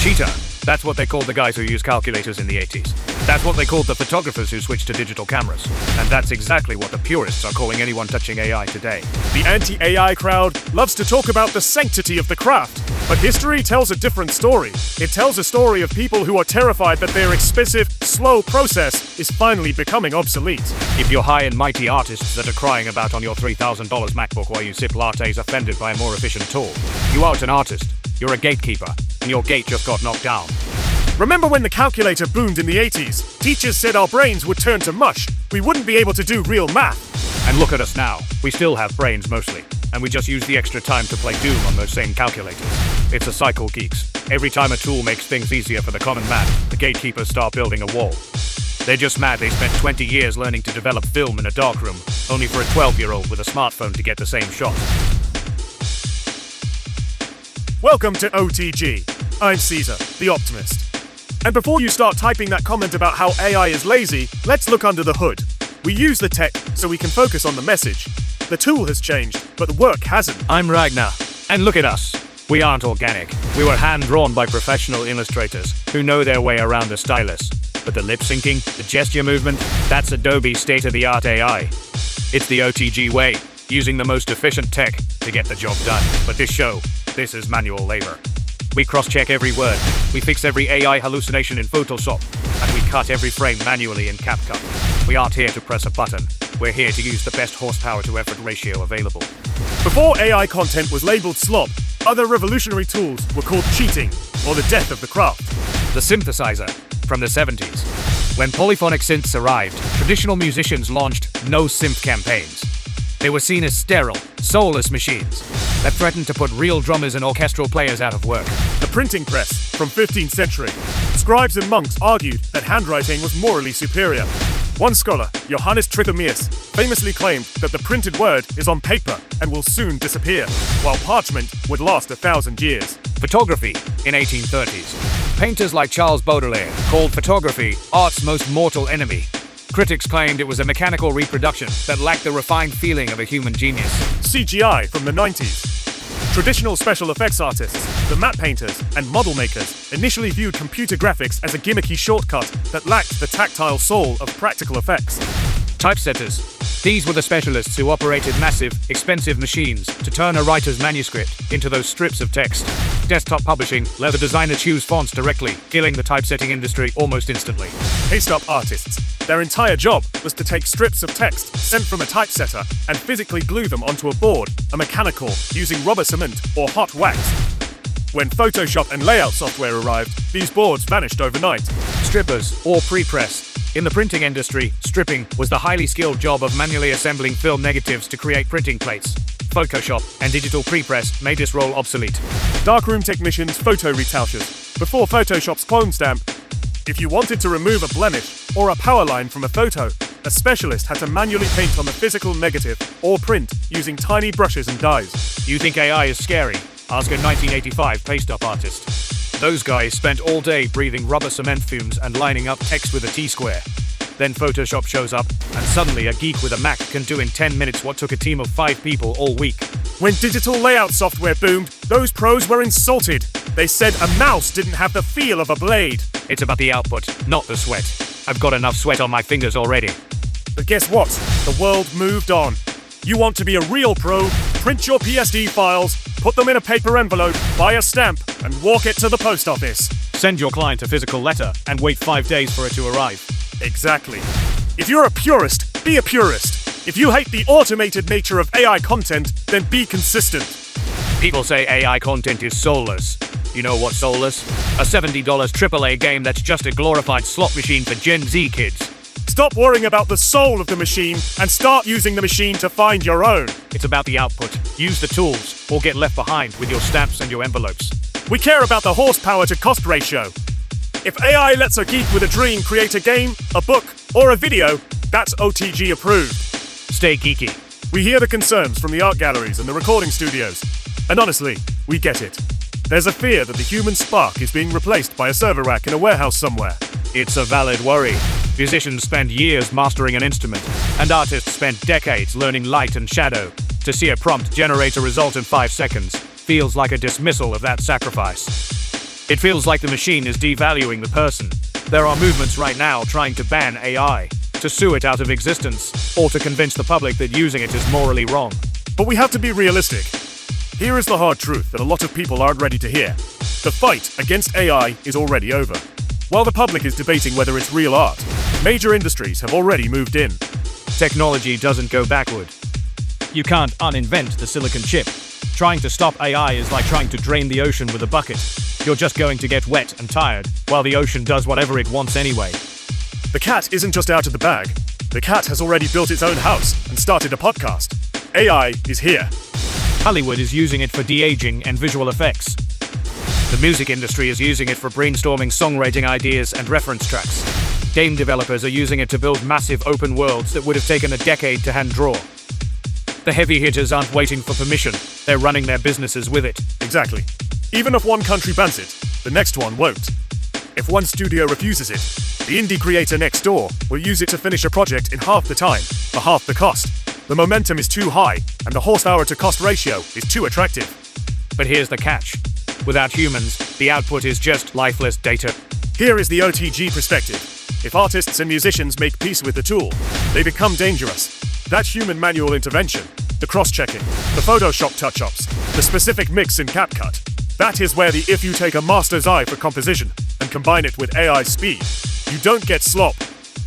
Cheater. That's what they called the guys who used calculators in the 80s. That's what they called the photographers who switched to digital cameras. And that's exactly what the purists are calling anyone touching AI today. The anti-AI crowd loves to talk about the sanctity of the craft, but history tells a different story. It tells a story of people who are terrified that their expensive, slow process is finally becoming obsolete. If you're high and mighty artists that are crying about on your $3,000 MacBook while you sip lattes offended by a more efficient tool, you aren't an artist. You're a gatekeeper, and your gate just got knocked down. Remember when the calculator boomed in the 80s? Teachers said our brains would turn to mush. We wouldn't be able to do real math. And look at us now. We still have brains mostly, and we just use the extra time to play Doom on those same calculators. It's a cycle, Geeks. Every time a tool makes things easier for the common man, the gatekeepers start building a wall. They're just mad they spent 20 years learning to develop film in a darkroom, only for a 12-year-old with a smartphone to get the same shot. Welcome to OTG. I'm Caesar, the optimist. And before you start typing that comment about how AI is lazy, let's look under the hood. We use the tech so we can focus on the message. The tool has changed, but the work hasn't. I'm Ragnar, and look at us. We aren't organic. We were hand-drawn by professional illustrators who know their way around the stylus. But the lip syncing, the gesture movement, that's Adobe's state-of-the-art AI. It's the OTG way, using the most efficient tech to get the job done. But this is manual labor. We cross-check every word, we fix every AI hallucination in Photoshop, and we cut every frame manually in CapCut. We aren't here to press a button. We're here to use the best horsepower to effort ratio available. Before AI content was labeled slop, other revolutionary tools were called cheating, or the death of the craft. The synthesizer, from the 70s. When polyphonic synths arrived, traditional musicians launched no-synth campaigns. They were seen as sterile, soulless machines that threatened to put real drummers and orchestral players out of work. The printing press, from 15th century. Scribes and monks argued that handwriting was morally superior. One scholar, Johannes Trithemius, famously claimed that the printed word is on paper and will soon disappear, while parchment would last 1,000 years. Photography, in 1830s. Painters like Charles Baudelaire called photography art's most mortal enemy. Critics claimed it was a mechanical reproduction that lacked the refined feeling of a human genius. CGI from the 90s. Traditional special effects artists, the matte painters, and model makers initially viewed computer graphics as a gimmicky shortcut that lacked the tactile soul of practical effects. Typesetters. These were the specialists who operated massive, expensive machines to turn a writer's manuscript into those strips of text. Desktop publishing let the designer choose fonts directly, killing the typesetting industry almost instantly. Paste-up artists. Their entire job was to take strips of text sent from a typesetter and physically glue them onto a board, a mechanical, using rubber cement or hot wax. When Photoshop and layout software arrived, these boards vanished overnight. Strippers, or pre-press. In the printing industry, stripping was the highly skilled job of manually assembling film negatives to create printing plates. Photoshop and digital pre-press made this role obsolete. Darkroom technicians, photo retouchers. Before Photoshop's clone stamp, if you wanted to remove a blemish or a power line from a photo, a specialist had to manually paint on the physical negative or print using tiny brushes and dyes. You think AI is scary? Ask a 1985 paste-up artist. Those guys spent all day breathing rubber cement fumes and lining up text with a T-square. Then Photoshop shows up, and suddenly a geek with a Mac can do in 10 minutes what took a team of 5 people all week. When digital layout software boomed, those pros were insulted. They said a mouse didn't have the feel of a blade. It's about the output, not the sweat. I've got enough sweat on my fingers already. But guess what? The world moved on. You want to be a real pro? Print your PSD files, put them in a paper envelope, buy a stamp, and walk it to the post office. Send your client a physical letter and wait 5 days for it to arrive. Exactly. If you're a purist, be a purist. If you hate the automated nature of AI content, then be consistent. People say AI content is soulless. You know what's soulless? A $70 AAA game that's just a glorified slot machine for Gen Z kids. Stop worrying about the soul of the machine and start using the machine to find your own. It's about the output. Use the tools, or get left behind with your stamps and your envelopes. We care about the horsepower to cost ratio. If AI lets a geek with a dream create a game, a book, or a video, that's OTG approved. Stay geeky. We hear the concerns from the art galleries and the recording studios. And honestly, we get it. There's a fear that the human spark is being replaced by a server rack in a warehouse somewhere. It's a valid worry. Musicians spend years mastering an instrument, and artists spend decades learning light and shadow. To see a prompt generate a result in 5 seconds feels like a dismissal of that sacrifice. It feels like the machine is devaluing the person. There are movements right now trying to ban AI, to sue it out of existence, or to convince the public that using it is morally wrong. But we have to be realistic. Here is the hard truth that a lot of people aren't ready to hear. The fight against AI is already over. While the public is debating whether it's real art, major industries have already moved in. Technology doesn't go backward. You can't uninvent the silicon chip. Trying to stop AI is like trying to drain the ocean with a bucket. You're just going to get wet and tired, while the ocean does whatever it wants anyway. The cat isn't just out of the bag. The cat has already built its own house and started a podcast. AI is here. Hollywood is using it for de-aging and visual effects. The music industry is using it for brainstorming songwriting ideas and reference tracks. Game developers are using it to build massive open worlds that would have taken a decade to hand draw. The heavy hitters aren't waiting for permission, they're running their businesses with it. Exactly. Even if one country bans it, the next one won't. If one studio refuses it, the indie creator next door will use it to finish a project in half the time, for half the cost. The momentum is too high, and the horsepower to cost ratio is too attractive. But here's the catch. Without humans, the output is just lifeless data. Here is the OTG perspective. If artists and musicians make peace with the tool, they become dangerous. That human manual intervention, the cross-checking, the Photoshop touch-ups, the specific mix in CapCut, that is where if you take a master's eye for composition and combine it with AI speed, you don't get slop.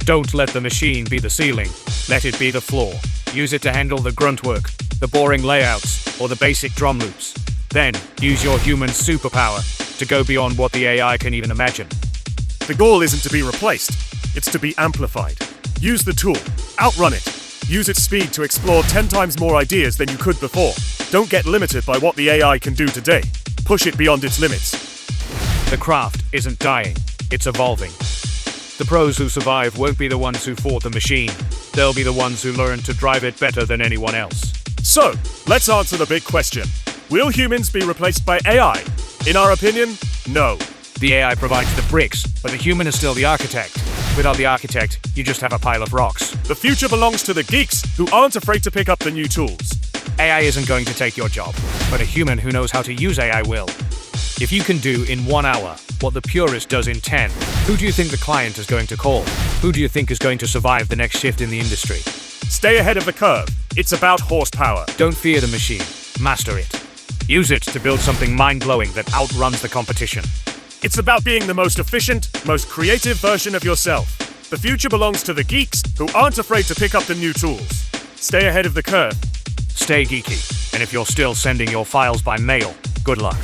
Don't let the machine be the ceiling. Let it be the floor. Use it to handle the grunt work, the boring layouts, or the basic drum loops. Then, use your human superpower to go beyond what the AI can even imagine. The goal isn't to be replaced, it's to be amplified. Use the tool, outrun it. Use its speed to explore 10 times more ideas than you could before. Don't get limited by what the AI can do today. Push it beyond its limits. The craft isn't dying, it's evolving. The pros who survive won't be the ones who fought the machine. They'll be the ones who learn to drive it better than anyone else. So, let's answer the big question. Will humans be replaced by AI? In our opinion, no. The AI provides the bricks, but the human is still the architect. Without the architect, you just have a pile of rocks. The future belongs to the geeks who aren't afraid to pick up the new tools. AI isn't going to take your job, but a human who knows how to use AI will. If you can do in 1 hour what the purist does in 10, who do you think the client is going to call? Who do you think is going to survive the next shift in the industry? Stay ahead of the curve. It's about horsepower. Don't fear the machine. Master it. Use it to build something mind-blowing that outruns the competition. It's about being the most efficient, most creative version of yourself. The future belongs to the geeks who aren't afraid to pick up the new tools. Stay ahead of the curve. Stay geeky, and if you're still sending your files by mail, good luck.